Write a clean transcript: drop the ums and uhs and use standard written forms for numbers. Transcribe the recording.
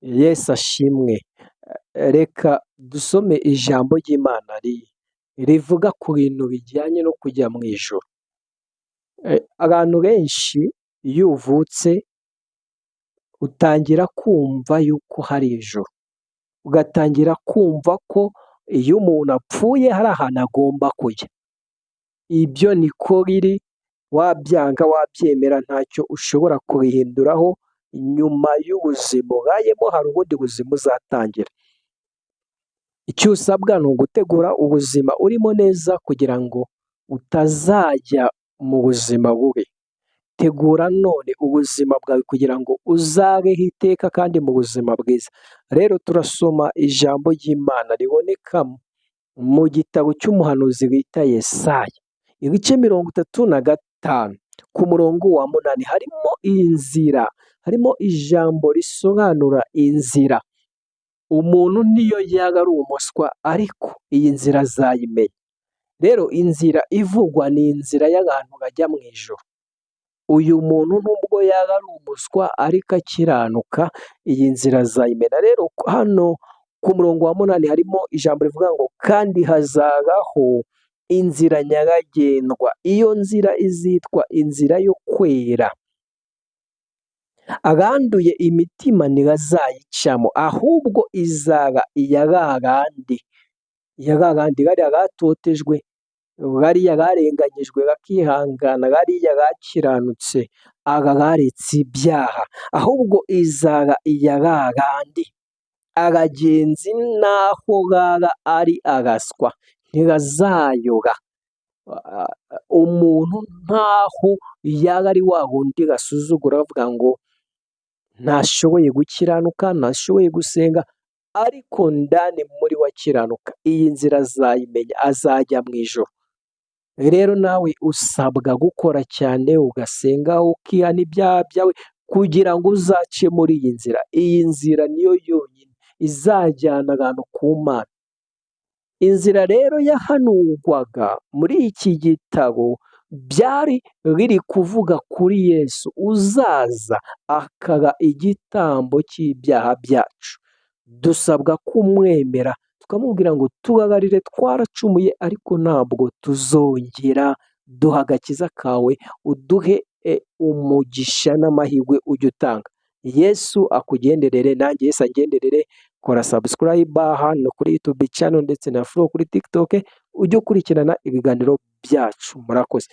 Yesu ashimwe. Reka dusome ijambo ry'Imana rivuga ku bintu bijyanye no kujya mu ijuru. Abantu benshi iyo uvutse utangira kumva yuko hari ijuru, ugatangira kumva ko iyo umuntu apfuye hari ahantu agomba kujya. Ibyo niko biri, wabyanga wabyemera ntacyo ushobora kubihinduraho. Nyuma y'ubuzima ubayemo hari ubundi buzima uzatangira. Icyo usabwa ni ugutegura ubuzima urimo neza kugira ngo utazajya mu buzima bubi. Tegura none ubuzima bwawe kugira ngo uzabeho iteka kandi mu buzima bwiza. Rero turasoma ijambo ry'Imana riboneka mu gitabo cy'umuhanuzi bita Yesaya, ibice 35 ku murongo wa 8 harimo inzira, harimo ijambo risobanura inzira. Umuntu niyo yaba ari umuswa ariko iyi nzira azayimenya. Rero inzira ivugwa ni inzira y'abantu bajya mu ijuru. Uyu muntu nubwo yaba ari umuswa ariko akiranuka, iyi nzira azayimena. Rero hano ku murongo wa 8 harimo ijambo rivuga ngo kandi hazabaho inzira nyabagendwa. Iyo nzira izitwa inzira yo kwera. Abanduye imitima ntibazayicamo, ahubwo izaba iya babandi bariya batotejwe, bariya barenganyijwe bakihangana, bariya bakiranutse, aba baretse ibyaha, ahubwo izaba iya babandi. Abagenzi naho baba ari abaswa ntibazayoba. Umuntu ntaho yaba ari wa wundi basuzugura bavuga ngo ntashoboye gukiranuka, ntashoboye gusenga, ariko ndani muri we akiranuka. Iyi nzira azayimenya, azajya mu ijuru. Rero nawe usabwa gukora cyane, ugasenga, ukihana ibyaha byawe kugira ngo uzace muri iyi nzira. Iyi nzira niyo yonyine izajyana abantu ku Mana. Inzira rero yahanurwaga muri iki gitabo byari biri kuvuga kuri Yesu uzaza akaba igitambo cy'ibyaha byacu. Dusabwa kumwemera tukamubwira ngo tubabarire, twaracumuye ariko ntabwo tuzongera. Duha agakiza kawe, uduhe umugisha n'amahirwe ujya utanga. Yesu akugenderere, nanjye Yesu angenderere. Kora subscribe hano kuri YouTube channel ndetse na follow kuri TikTok, ujye ukurikirana ibiganiro byacu. Murakoze.